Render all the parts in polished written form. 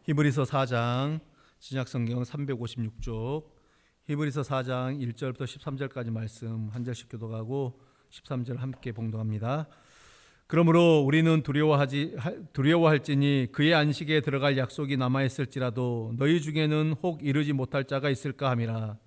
히브리서 4장 신약성경 356쪽 히브리서 4장 1절부터 13절까지 말씀 한 절씩 교독하고 13절 함께 봉독합니다. 그러므로 우리는 두려워할지니 그의 안식에 들어갈 약속이 남아있을지라도 너희 중에는 혹 이르지 못할 자가 있을까 함이라.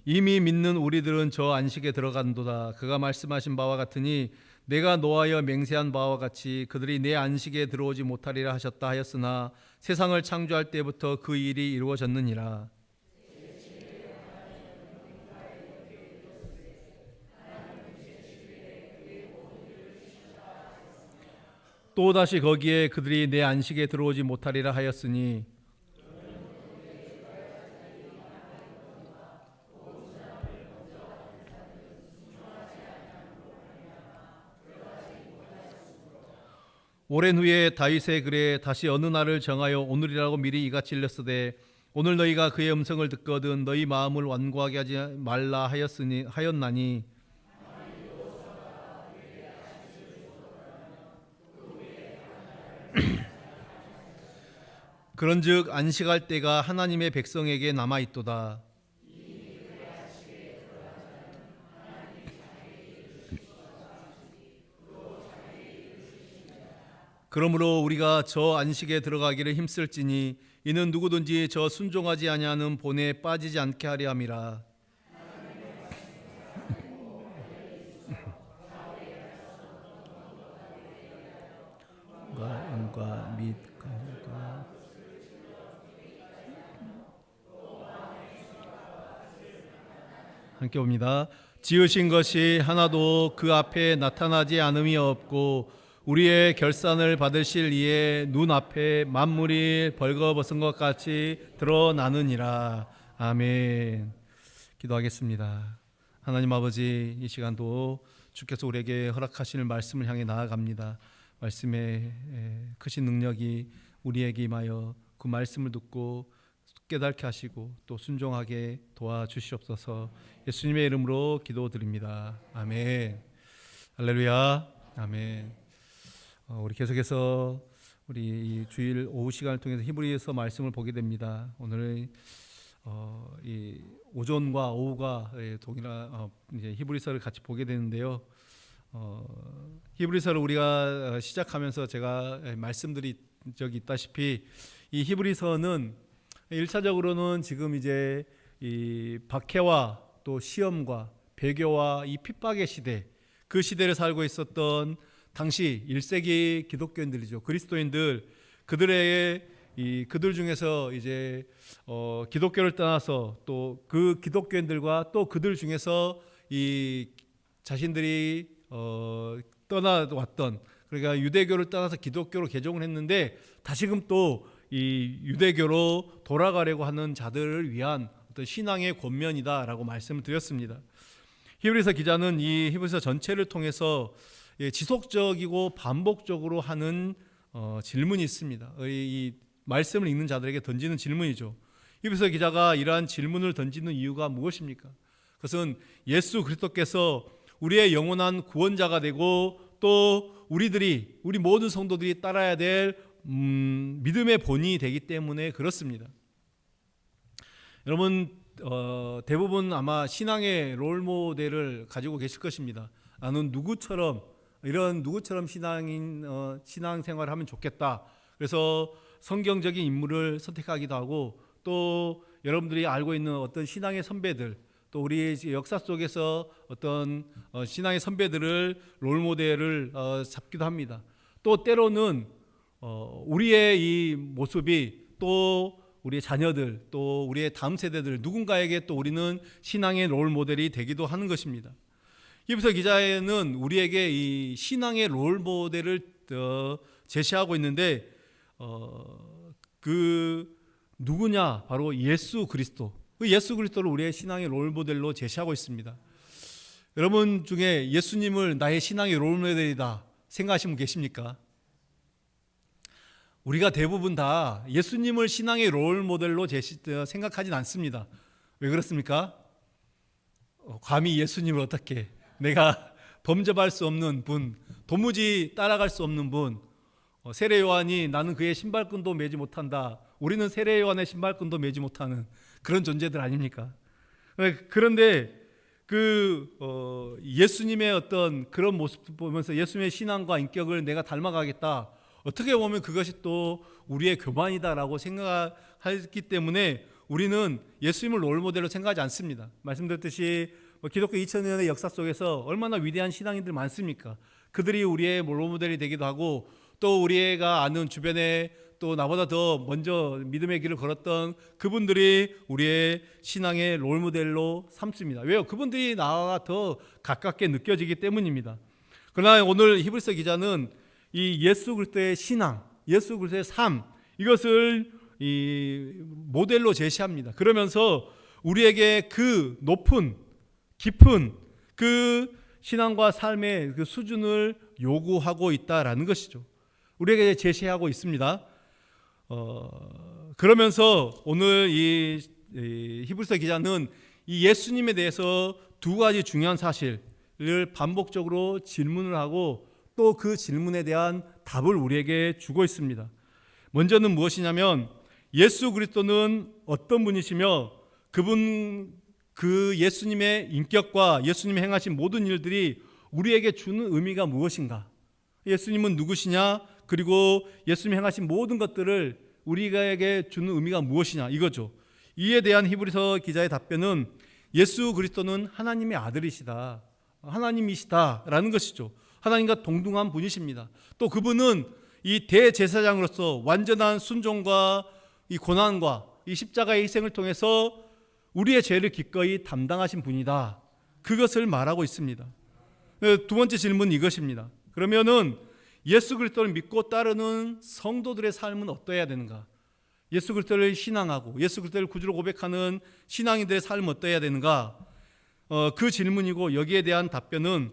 이미 믿는 우리들은 저 안식에 들어간도다. 그가 말씀하신 바와 같으니 내가 노하여 맹세한 바와 같이 그들이 내 안식에 들어오지 못하리라 하셨다 하였으나 세상을 창조할 때부터 그 일이 이루어졌느니라. 또다시 거기에 그들이 내 안식에 들어오지 못하리라 하였으니 오랜 후에 다윗의 글에 다시 어느 날을 정하여 오늘이라고 미리 이같이 일렀으되 오늘 너희가 그의 음성을 듣거든 너희 마음을 완고하게 하지 말라 하였나니 그런즉 안식할 때가 하나님의 백성에게 남아 있도다. 그러므로 우리가 저 안식에 들어가기를 힘쓸지니 이는 누구든지 저 순종하지 아니하는 본에 빠지지 않게 하려 함이라. 은과 및 강과 함께 봅니다. 지으신 것이 하나도 그 앞에 나타나지 않음이 없고 우리의 결산을 받으실 이의 눈앞에 만물이 벌거벗은 것 같이 드러나느니라. 아멘. 기도하겠습니다. 하나님 아버지, 이 시간도 주께서 우리에게 허락하시는 말씀을 향해 나아갑니다. 말씀의 크신 능력이 우리에게 임하여 그 말씀을 듣고 깨닫게 하시고 또 순종하게 도와주시옵소서. 예수님의 이름으로 기도드립니다. 아멘. 할렐루야. 아멘. 우리 계속해서 우리 주일 오후 시간을 통해서 히브리서 말씀을 보게 됩니다. 오늘 이 오전과 오후가 동일한 이제 히브리서를 같이 보게 되는데요. 히브리서를 우리가 시작하면서 제가 말씀드린 적이 있다시피 이 히브리서는 1차적으로는 지금 이제 이 박해와 또 시험과 배교와 이 핍박의 시대, 그 시대를 살고 있었던 당시 1세기 기독교인들이죠. 그리스도인들, 그들 중에서 이제 기독교를 떠나서 또 그 기독교인들과 또 그들 중에서 이 자신들이 떠나왔던, 그러니까 유대교를 떠나서 기독교로 개종을 했는데 다시금 또 이 유대교로 돌아가려고 하는 자들을 위한 어떤 신앙의 권면이다라고 말씀을 드렸습니다. 히브리서 기자는 이 히브리서 전체를 통해서 지속적이고 반복적으로 하는 질문이 있습니다. 이 말씀을 읽는 자들에게 던지는 질문이죠. 히브리서 기자가 이러한 질문을 던지는 이유가 무엇입니까? 그것은 예수 그리스도께서 우리의 영원한 구원자가 되고 또 우리 모든 성도들이 따라야 될 믿음의 본이 되기 때문에 그렇습니다. 여러분 대부분 아마 신앙의 롤모델을 가지고 계실 것입니다. 나는 누구처럼 신앙생활을 하면 좋겠다. 그래서 성경적인 인물을 선택하기도 하고 또 여러분들이 알고 있는 어떤 신앙의 선배들, 또 우리 역사 속에서 어떤 신앙의 선배들을 롤모델을 잡기도 합니다. 또 때로는 우리의 이 모습이 또 우리의 자녀들, 또 우리의 다음 세대들 누군가에게 또 우리는 신앙의 롤모델이 되기도 하는 것입니다. 히브리서 기자는 우리에게 이 신앙의 롤모델을 제시하고 있는데 그 누구냐? 바로 예수 그리스도. 그 예수 그리스도를 우리의 신앙의 롤모델로 제시하고 있습니다. 여러분 중에 예수님을 나의 신앙의 롤모델이다 생각하시는 분 계십니까? 우리가 대부분 다 예수님을 신앙의 롤모델로 생각하진 않습니다. 왜 그렇습니까? 감히 예수님을 어떻게, 내가 범접할 수 없는 분, 도무지 따라갈 수 없는 분, 세례 요한이 나는 그의 신발끈도 매지 못한다. 우리는 세례 요한의 신발끈도 매지 못하는 그런 존재들 아닙니까? 그런데 예수님의 어떤 그런 모습 보면서 예수님의 신앙과 인격을 내가 닮아가겠다. 어떻게 보면 그것이 또 우리의 교만이다라고 생각하기 때문에 우리는 예수님을 롤모델로 생각하지 않습니다. 말씀드렸듯이 기독교 2000년의 역사 속에서 얼마나 위대한 신앙인들 많습니까? 그들이 우리의 롤모델이 되기도 하고 또 우리가 아는 주변에 또 나보다 더 먼저 믿음의 길을 걸었던 그분들이 우리의 신앙의 롤모델로 삼습니다. 왜요? 그분들이 나와 더 가깝게 느껴지기 때문입니다. 그러나 오늘 히브리서 기자는 이 예수 그리스도의 신앙, 예수 그리스도의 삶, 이것을 이 모델로 제시합니다. 그러면서 우리에게 그 높은 깊은 그 신앙과 삶의 그 수준을 요구하고 있다라는 것이죠. 우리에게 제시하고 있습니다. 그러면서 오늘 이 히브리서 기자는 이 예수님에 대해서 두 가지 중요한 사실을 반복적으로 질문을 하고 또 그 질문에 대한 답을 우리에게 주고 있습니다. 먼저는 무엇이냐면 예수 그리스도는 어떤 분이시며 그 예수님의 인격과 예수님이 행하신 모든 일들이 우리에게 주는 의미가 무엇인가? 예수님은 누구시냐? 그리고 예수님이 행하신 모든 것들을 우리에게 주는 의미가 무엇이냐? 이거죠. 이에 대한 히브리서 기자의 답변은 예수 그리스도는 하나님의 아들이시다. 하나님이시다라는 것이죠. 하나님과 동등한 분이십니다. 또 그분은 이 대제사장으로서 완전한 순종과 이 고난과 이 십자가의 희생을 통해서 우리의 죄를 기꺼이 담당하신 분이다. 그것을 말하고 있습니다. 두 번째 질문은 이것입니다. 그러면은 예수 그리스도를 믿고 따르는 성도들의 삶은 어떠해야 되는가? 예수 그리스도를 신앙하고 예수 그리스도를 구주로 고백하는 신앙인들의 삶은 어떠해야 되는가? 그 질문이고 여기에 대한 답변은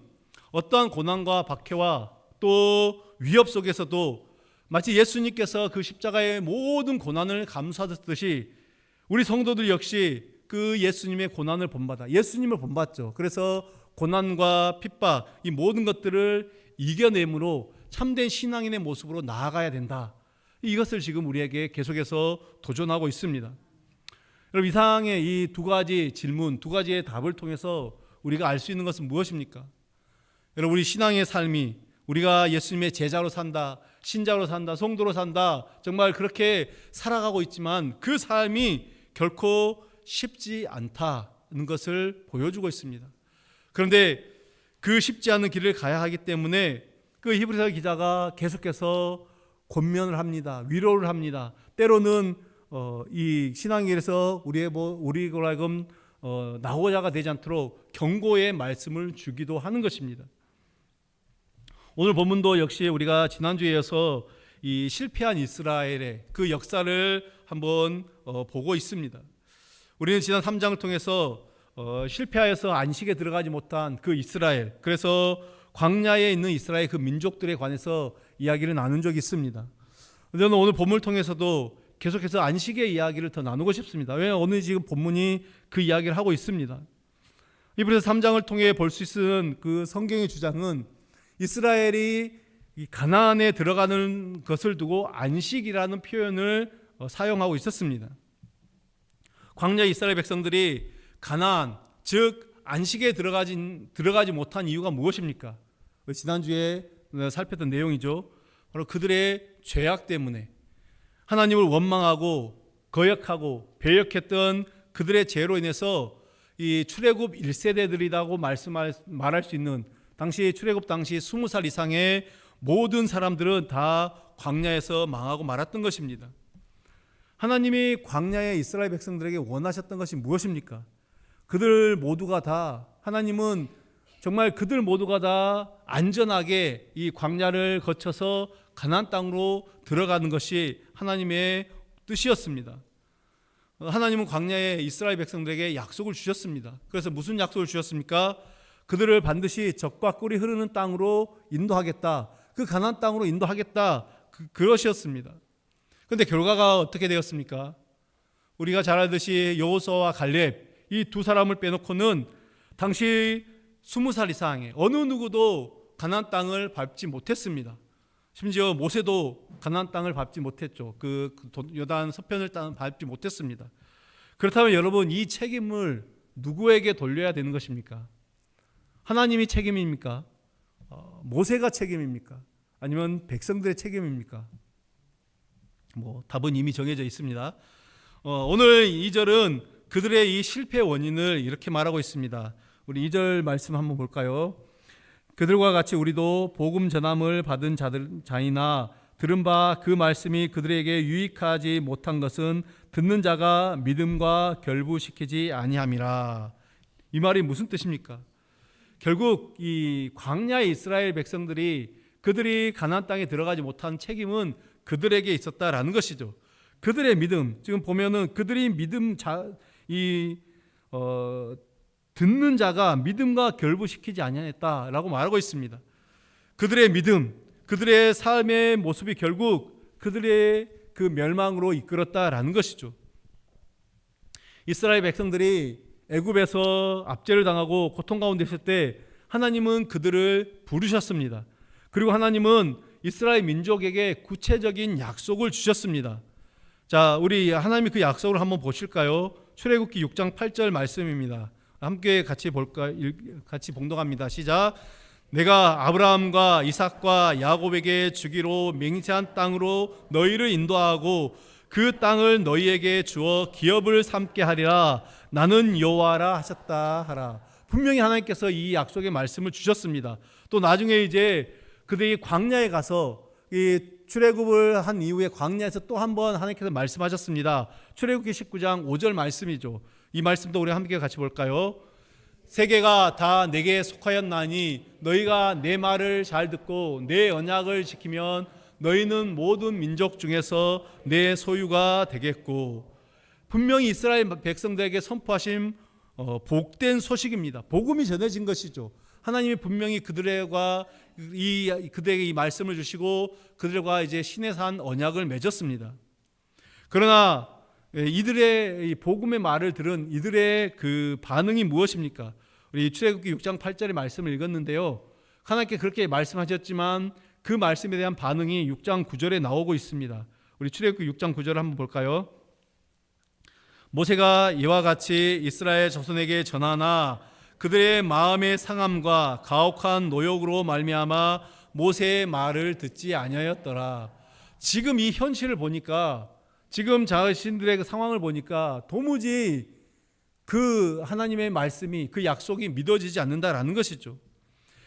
어떠한 고난과 박해와 또 위협 속에서도 마치 예수님께서 그 십자가의 모든 고난을 감수하듯이 우리 성도들 역시 그 예수님의 고난을 본받아 예수님을 본받죠. 그래서 고난과 핍박 이 모든 것들을 이겨내므로 참된 신앙인의 모습으로 나아가야 된다. 이것을 지금 우리에게 계속해서 도전하고 있습니다. 여러분 이상의 이 두 가지 질문, 두 가지의 답을 통해서 우리가 알 수 있는 것은 무엇입니까? 여러분 우리 신앙의 삶이 우리가 예수님의 제자로 산다, 신자로 산다, 성도로 산다 정말 그렇게 살아가고 있지만 그 삶이 결코 쉽지 않다는 것을 보여주고 있습니다. 그런데 그 쉽지 않은 길을 가야 하기 때문에 그 히브리서 기자가 계속해서 권면을 합니다. 위로를 합니다. 때로는 이 신앙길에서 우리로 하여금 나호자가 되지 않도록 경고의 말씀을 주기도 하는 것입니다. 오늘 본문도 역시 우리가 지난주에 이어서 이 실패한 이스라엘의 그 역사를 한번 보고 있습니다. 우리는 지난 3장을 통해서 실패하여서 안식에 들어가지 못한 그 이스라엘, 그래서 광야에 있는 이스라엘 그 민족들에 관해서 이야기를 나눈 적이 있습니다. 저는 오늘 본문을 통해서도 계속해서 안식의 이야기를 더 나누고 싶습니다. 왜냐하면 오늘 지금 본문이 그 이야기를 하고 있습니다. 히브리서 3장을 통해 볼 수 있는 그 성경의 주장은 이스라엘이 가나안에 들어가는 것을 두고 안식이라는 표현을 사용하고 있었습니다. 광야 이스라엘 백성들이 가나안, 즉 안식에 들어가지 못한 이유가 무엇입니까? 지난주에 살폈던 내용이죠. 바로 그들의 죄악 때문에 하나님을 원망하고 거역하고 배역했던 그들의 죄로 인해서 이 출애굽 1세대들이라고 말할 수 있는 당시 출애굽 당시 20살 이상의 모든 사람들은 다 광야에서 망하고 말았던 것입니다. 하나님이 광야의 이스라엘 백성들에게 원하셨던 것이 무엇입니까? 그들 모두가 다 하나님은 정말 그들 모두가 다 안전하게 이 광야를 거쳐서 가나안 땅으로 들어가는 것이 하나님의 뜻이었습니다. 하나님은 광야에 이스라엘 백성들에게 약속을 주셨습니다. 그래서 무슨 약속을 주셨습니까? 그들을 반드시 젖과 꿀이 흐르는 땅으로 인도하겠다. 그 가나안 땅으로 인도하겠다. 그것이었습니다. 그런데 결과가 어떻게 되었습니까? 우리가 잘 알듯이 여호수아와 갈렙 이 두 사람을 빼놓고는 당시 20살 이상의 어느 누구도 가나안 땅을 밟지 못했습니다. 심지어 모세도 가나안 땅을 밟지 못했죠. 그 요단 서편을 밟지 못했습니다. 그렇다면 여러분, 이 책임을 누구에게 돌려야 되는 것입니까? 하나님이 책임입니까? 모세가 책임입니까? 아니면 백성들의 책임입니까? 답은 이미 정해져 있습니다. 오늘 2절은 그들의 이 실패 원인을 이렇게 말하고 있습니다. 우리 2절 말씀 한번 볼까요? 그들과 같이 우리도 복음 전함을 받은 자이나 들은 바 그 말씀이 그들에게 유익하지 못한 것은 듣는 자가 믿음과 결부시키지 아니함이라. 이 말이 무슨 뜻입니까? 결국 이 광야의 이스라엘 백성들이 그들이 가나안 땅에 들어가지 못한 책임은 그들에게 있었다라는 것이죠. 그들의 믿음, 지금 보면은 그들이 듣는 자가 믿음과 결부시키지 아니했다라고 말하고 있습니다. 그들의 믿음, 그들의 삶의 모습이 결국 그들의 그 멸망으로 이끌었다라는 것이죠. 이스라엘 백성들이 애굽에서 압제를 당하고 고통 가운데 있을 때 하나님은 그들을 부르셨습니다. 그리고 하나님은 이스라엘 민족에게 구체적인 약속을 주셨습니다. 자, 우리 하나님이 그 약속을 한번 보실까요? 출애굽기 6장 8절 말씀입니다. 함께 같이 봉독합니다. 시작. 내가 아브라함과 이삭과 야곱에게 주기로 맹세한 땅으로 너희를 인도하고 그 땅을 너희에게 주어 기업을 삼게 하리라. 나는 여호와라 하셨다 하라. 분명히 하나님께서 이 약속의 말씀을 주셨습니다. 또 나중에 이제 그들이 광야에 가서 이 출애굽을 한 이후에 광야에서 또 한 번 하나님께서 말씀하셨습니다. 출애굽기 19장 5절 말씀이죠. 이 말씀도 우리 함께 같이 볼까요? 세계가 다 내게 속하였나니 너희가 내 말을 잘 듣고 내 언약을 지키면 너희는 모든 민족 중에서 내 소유가 되겠고. 분명히 이스라엘 백성들에게 선포하신 복된 소식입니다. 복음이 전해진 것이죠. 하나님이 분명히 그들에게 이 말씀을 주시고 그들과 이제 신의 산 언약을 맺었습니다. 그러나 이들의 복음의 말을 들은 이들의 그 반응이 무엇입니까? 우리 출애굽기 6장 8절의 말씀을 읽었는데요. 하나님께 그렇게 말씀하셨지만 그 말씀에 대한 반응이 6장 9절에 나오고 있습니다. 우리 출애굽기 6장 9절을 한번 볼까요? 모세가 이와 같이 이스라엘 자손에게 전하나 그들의 마음의 상함과 가혹한 노역으로 말미암아 모세의 말을 듣지 아니하였더라. 지금 이 현실을 보니까, 지금 자신들의 상황을 보니까 도무지 그 하나님의 말씀이, 그 약속이 믿어지지 않는다라는 것이죠.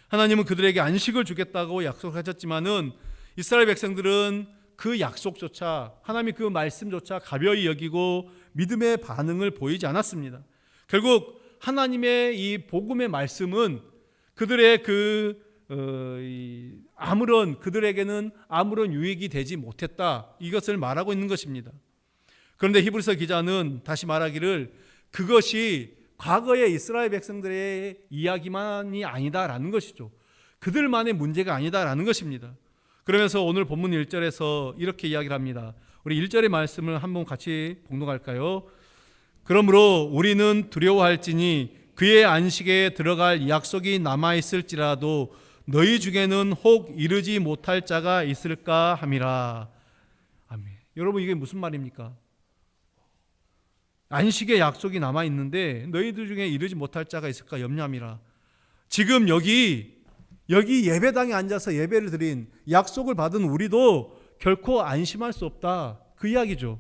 하나님은 그들에게 안식을 주겠다고 약속하셨지만은 이스라엘 백성들은 그 약속조차, 하나님의 그 말씀조차 가벼이 여기고 믿음의 반응을 보이지 않았습니다. 결국 하나님의 이 복음의 말씀은 그들의 그들에게는 아무런 유익이 되지 못했다, 이것을 말하고 있는 것입니다. 그런데 히브리서 기자는 다시 말하기를 그것이 과거의 이스라엘 백성들의 이야기만이 아니다라는 것이죠. 그들만의 문제가 아니다라는 것입니다. 그러면서 오늘 본문 1절에서 이렇게 이야기를 합니다. 우리 1절의 말씀을 한번 같이 봉독할까요? 그러므로 우리는 두려워할지니 그의 안식에 들어갈 약속이 남아있을지라도 너희 중에는 혹 이르지 못할 자가 있을까 함이라. 아멘. 여러분, 이게 무슨 말입니까? 안식의 약속이 남아있는데 너희들 중에 이르지 못할 자가 있을까 염려함이라. 지금 여기 예배당에 앉아서 예배를 드린, 약속을 받은 우리도 결코 안심할 수 없다, 그 이야기죠.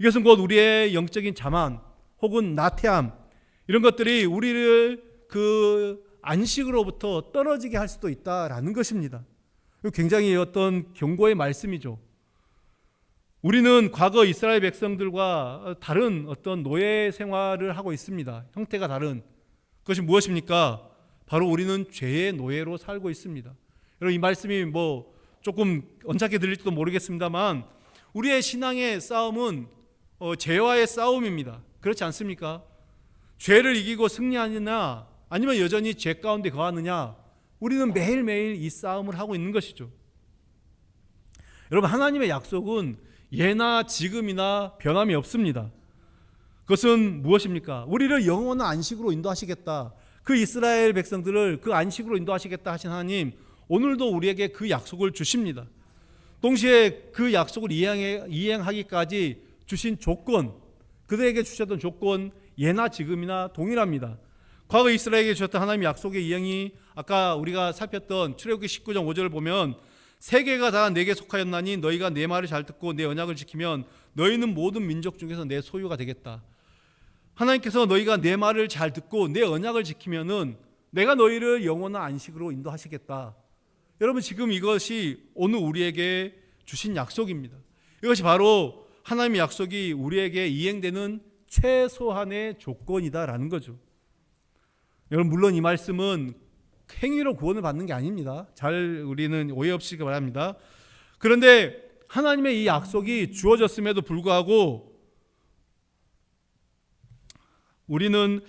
이것은 곧 우리의 영적인 자만 혹은 나태함, 이런 것들이 우리를 그 안식으로부터 떨어지게 할 수도 있다라는 것입니다. 굉장히 어떤 경고의 말씀이죠. 우리는 과거 이스라엘 백성들과 다른 어떤 노예 생활을 하고 있습니다. 형태가 다른 그것이 무엇입니까? 바로 우리는 죄의 노예로 살고 있습니다. 여러분, 이 말씀이 조금 언짢게 들릴지도 모르겠습니다만 우리의 신앙의 싸움은 죄와의 싸움입니다. 그렇지 않습니까? 죄를 이기고 승리하느냐, 아니면 여전히 죄 가운데 거하느냐, 우리는 매일매일 이 싸움을 하고 있는 것이죠. 여러분, 하나님의 약속은 예나 지금이나 변함이 없습니다. 그것은 무엇입니까? 우리를 영원한 안식으로 인도하시겠다. 그 이스라엘 백성들을 그 안식으로 인도하시겠다 하신 하나님, 오늘도 우리에게 그 약속을 주십니다. 동시에 그 약속을 이행하기까지 주신 조건, 그들에게 주셨던 조건 예나 지금이나 동일합니다. 과거 이스라엘에게 주셨던 하나님의 약속의 이행이 아까 우리가 살폈던 출애굽기 19장 5절을 보면 세계가 다 내게 속하였나니 너희가 내 말을 잘 듣고 내 언약을 지키면 너희는 모든 민족 중에서 내 소유가 되겠다. 하나님께서 너희가 내 말을 잘 듣고 내 언약을 지키면은 내가 너희를 영원한 안식으로 인도하시겠다. 여러분, 지금 이것이 오늘 우리에게 주신 약속입니다. 이것이 바로 하나님의 약속이 우리에게 이행되는 최소한의 조건이다라는 거죠. 여러분, 물론 이 말씀은 행위로 구원을 받는 게 아닙니다. 잘 우리는 오해 없이 바랍니다. 그런데 하나님의 이 약속이 주어졌음에도 불구하고 우리는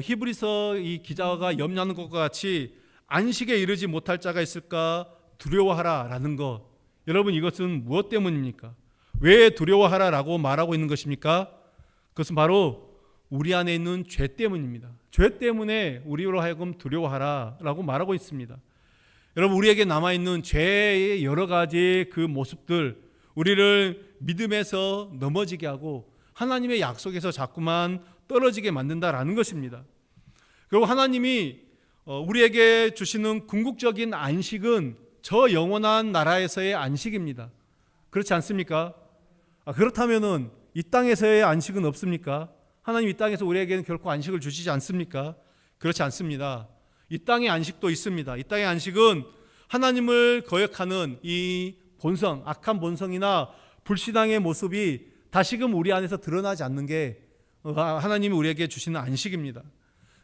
히브리서 이 기자가 염려하는 것과 같이 안식에 이르지 못할 자가 있을까 두려워하라라는 것. 여러분, 이것은 무엇 때문입니까? 왜 두려워하라라고 말하고 있는 것입니까? 그것은 바로 우리 안에 있는 죄 때문입니다. 죄 때문에 우리로 하여금 두려워하라라고 말하고 있습니다. 여러분, 우리에게 남아있는 죄의 여러 가지 그 모습들, 우리를 믿음에서 넘어지게 하고 하나님의 약속에서 자꾸만 떨어지게 만든다라는 것입니다. 그리고 하나님이 우리에게 주시는 궁극적인 안식은 저 영원한 나라에서의 안식입니다. 그렇지 않습니까? 그렇다면은 이 땅에서의 안식은 없습니까? 하나님 이 땅에서 우리에게는 결코 안식을 주시지 않습니까? 그렇지 않습니다. 이 땅의 안식도 있습니다. 이 땅의 안식은 하나님을 거역하는 이 본성, 악한 본성이나 불신앙의 모습이 다시금 우리 안에서 드러나지 않는 게 하나님이 우리에게 주시는 안식입니다.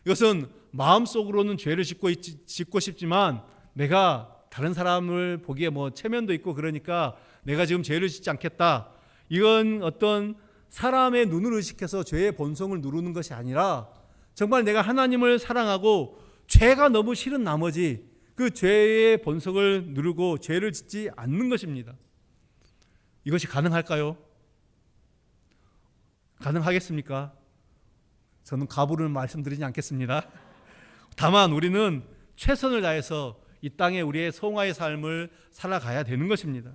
이것은 마음속으로는 죄를 짓고 싶지만 내가 다른 사람을 보기에 체면도 있고 그러니까 내가 지금 죄를 짓지 않겠다. 이건 어떤 사람의 눈을 의식해서 죄의 본성을 누르는 것이 아니라 정말 내가 하나님을 사랑하고 죄가 너무 싫은 나머지 그 죄의 본성을 누르고 죄를 짓지 않는 것입니다. 이것이 가능할까요? 가능하겠습니까? 저는 가부를 말씀드리지 않겠습니다. 다만 우리는 최선을 다해서 이 땅에 우리의 성화의 삶을 살아가야 되는 것입니다.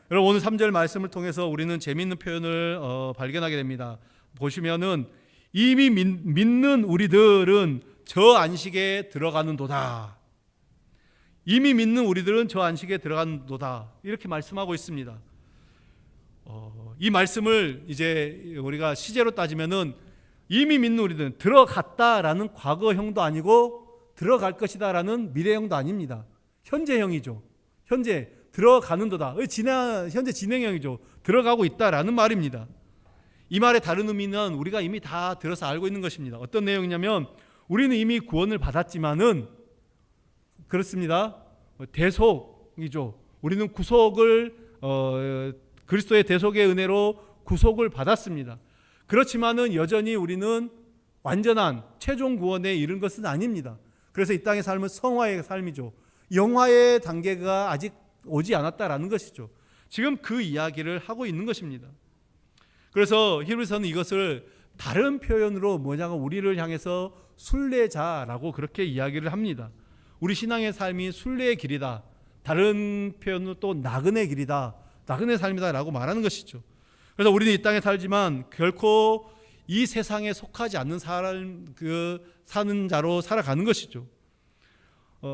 여러분, 오늘 3절 말씀을 통해서 우리는 재미있는 표현을 발견하게 됩니다. 보시면은 이미 믿는 우리들은 저 안식에 들어가는도다. 이미 믿는 우리들은 저 안식에 들어가는도다. 이렇게 말씀하고 있습니다. 이 말씀을 이제 우리가 시제로 따지면은 이미 믿는 우리들은 들어갔다라는 과거형도 아니고 들어갈 것이다라는 미래형도 아닙니다. 현재형이죠. 현재 들어가는도다. 현재 진행형이죠. 들어가고 있다라는 말입니다. 이 말의 다른 의미는 우리가 이미 다 들어서 알고 있는 것입니다. 어떤 내용이냐면 우리는 이미 구원을 받았지만은 그렇습니다. 대속이죠. 우리는 구속을 그리스도의 대속의 은혜로 구속을 받았습니다. 그렇지만은 여전히 우리는 완전한 최종 구원에 이른 것은 아닙니다. 그래서 이 땅의 삶은 성화의 삶이죠. 영화의 단계가 아직 오지 않았다라는 것이죠. 지금 그 이야기를 하고 있는 것입니다. 그래서 히브리서는 이것을 다른 표현으로 우리를 향해서 순례자라고 그렇게 이야기를 합니다. 우리 신앙의 삶이 순례의 길이다. 다른 표현으로 또 나그네 길이다. 나그네 삶이다라고 말하는 것이죠. 그래서 우리는 이 땅에 살지만 결코 이 세상에 속하지 않는 사는 자로 살아가는 것이죠.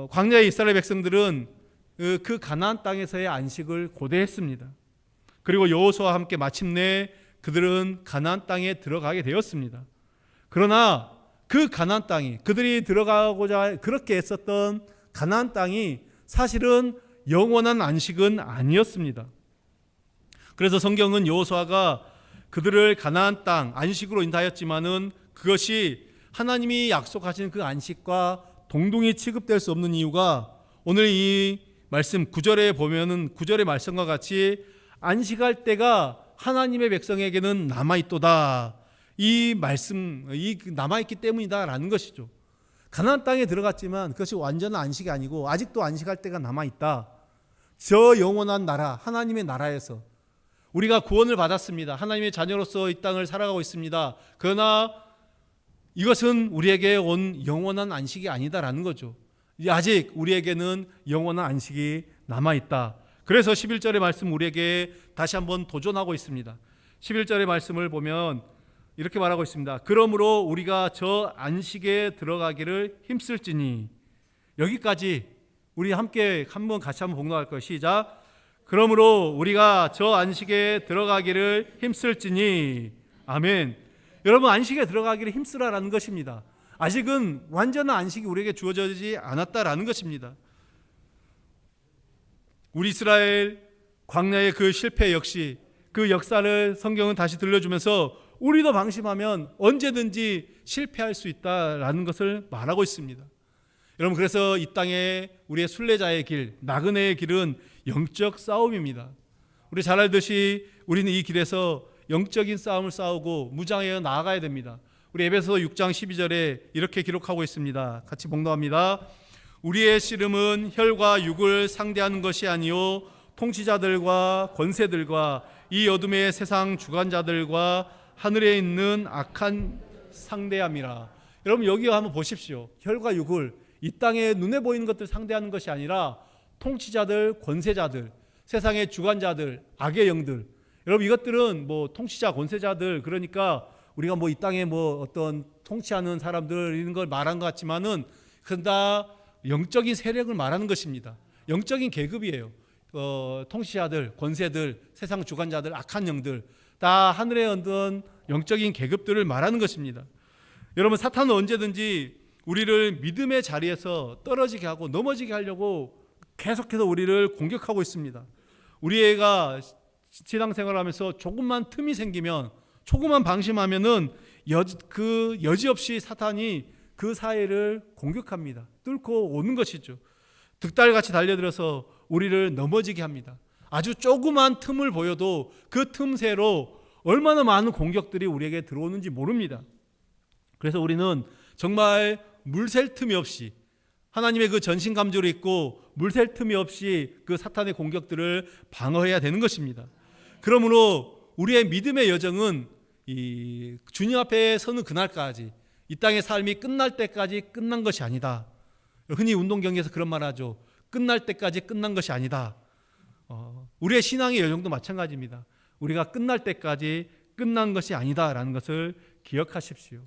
광야의 이스라엘 백성들은 그 가나안 땅에서의 안식을 고대했습니다. 그리고 여호수아와 함께 마침내 그들은 가나안 땅에 들어가게 되었습니다. 그러나 그 가나안 땅이 그들이 들어가고자 그렇게 애썼던 가나안 땅이 사실은 영원한 안식은 아니었습니다. 그래서 성경은 여호수아가 그들을 가나안 땅 안식으로 인도하였지만은 그것이 하나님이 약속하신 그 안식과 동등히 취급될 수 없는 이유가 오늘 이 말씀 9절에 보면은 9절의 말씀과 같이 안식할 때가 하나님의 백성에게는 남아있도다. 이 말씀, 이 남아있기 때문이다라는 것이죠. 가나안 땅에 들어갔지만 그것이 완전한 안식이 아니고 아직도 안식할 때가 남아있다. 저 영원한 나라, 하나님의 나라에서 우리가 구원을 받았습니다. 하나님의 자녀로서 이 땅을 살아가고 있습니다. 그러나 이것은 우리에게 온 영원한 안식이 아니다라는 거죠. 아직 우리에게는 영원한 안식이 남아있다. 그래서 11절의 말씀 우리에게 다시 한번 도전하고 있습니다. 11절의 말씀을 보면 이렇게 말하고 있습니다. 그러므로 우리가 저 안식에 들어가기를 힘쓸지니. 여기까지 우리 함께 같이 한번 봉독할 거예요. 시작. 그러므로 우리가 저 안식에 들어가기를 힘쓸지니. 아멘. 여러분, 안식에 들어가기를 힘쓰라라는 것입니다. 아직은 완전한 안식이 우리에게 주어지지 않았다라는 것입니다. 우리 이스라엘 광야의 그 실패 역시 그 역사를 성경은 다시 들려주면서 우리도 방심하면 언제든지 실패할 수 있다라는 것을 말하고 있습니다. 여러분, 그래서 이 땅에 우리의 순례자의 길, 나그네의 길은 영적 싸움입니다. 우리 잘 알듯이 우리는 이 길에서 영적인 싸움을 싸우고 무장하여 나아가야 됩니다. 우리 에베소 6장 12절에 이렇게 기록하고 있습니다. 같이 봉독합니다. 우리의 씨름은 혈과 육을 상대하는 것이 아니요 통치자들과 권세들과 이 어둠의 세상 주관자들과 하늘에 있는 악한 상대함이라. 여러분, 여기 한번 보십시오. 혈과 육을, 이 땅에 눈에 보이는 것들 상대하는 것이 아니라 통치자들, 권세자들, 세상의 주관자들, 악의 영들. 여러분, 이것들은 뭐 통치자, 권세자들, 그러니까 우리가 뭐 이 땅에 뭐 어떤 통치하는 사람들 이런 걸 말한 것 같지만은 그건 다 영적인 세력을 말하는 것입니다. 영적인 계급이에요. 통치자들, 권세들, 세상 주관자들, 악한 영들, 다 하늘에 얻은 영적인 계급들을 말하는 것입니다. 여러분, 사탄은 언제든지 우리를 믿음의 자리에서 떨어지게 하고 넘어지게 하려고 계속해서 우리를 공격하고 있습니다. 우리 애가 신앙생활하면서 조금만 틈이 생기면, 조금만 방심하면은 여지없이 사탄이 그 사회를 공격합니다. 뚫고 오는 것이죠. 득달같이 달려들어서 우리를 넘어지게 합니다. 아주 조그만 틈을 보여도 그 틈새로 얼마나 많은 공격들이 우리에게 들어오는지 모릅니다. 그래서 우리는 정말 물샐 틈이 없이 하나님의 그 전신감조를 입고 물샐 틈이 없이 그 사탄의 공격들을 방어해야 되는 것입니다. 그러므로 우리의 믿음의 여정은 이 주님 앞에 서는 그날까지, 이 땅의 삶이 끝날 때까지 끝난 것이 아니다. 흔히 운동 경기에서 그런 말 하죠. 끝날 때까지 끝난 것이 아니다. 우리의 신앙의 여정도 마찬가지입니다. 우리가 끝날 때까지 끝난 것이 아니다라는 것을 기억하십시오.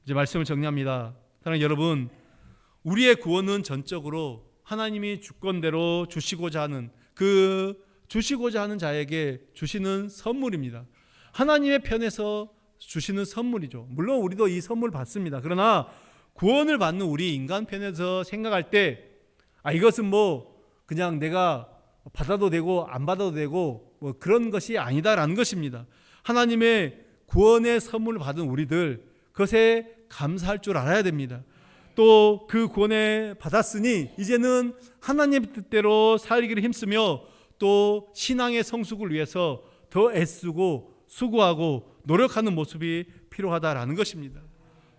이제 말씀을 정리합니다. 사랑하는 여러분, 우리의 구원은 전적으로 하나님이 주권대로 주시고자 하는 자에게 주시는 선물입니다. 하나님의 편에서 주시는 선물이죠. 물론 우리도 이 선물 받습니다. 그러나 구원을 받는 우리 인간 편에서 생각할 때 이것은 뭐 그냥 내가 받아도 되고 안 받아도 되고 뭐 그런 것이 아니다라는 것입니다. 하나님의 구원의 선물을 받은 우리들, 그것에 감사할 줄 알아야 됩니다. 또 그 구원을 받았으니 이제는 하나님의 뜻대로 살기를 힘쓰며 또 신앙의 성숙을 위해서 더 애쓰고 수고하고 노력하는 모습이 필요하다라는 것입니다.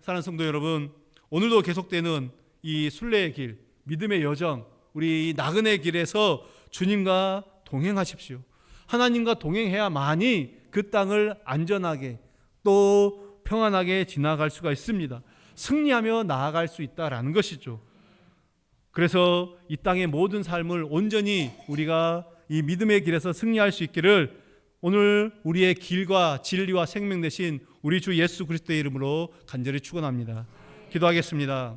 사랑하는 성도 여러분, 오늘도 계속되는 이 순례의 길, 믿음의 여정, 우리 나그네의 길에서 주님과 동행하십시오. 하나님과 동행해야만이 그 땅을 안전하게 또 평안하게 지나갈 수가 있습니다. 승리하며 나아갈 수 있다라는 것이죠. 그래서 이 땅의 모든 삶을 온전히 우리가 이 믿음의 길에서 승리할 수 있기를 오늘 우리의 길과 진리와 생명 되신 우리 주 예수 그리스도의 이름으로 간절히 축원합니다. 기도하겠습니다.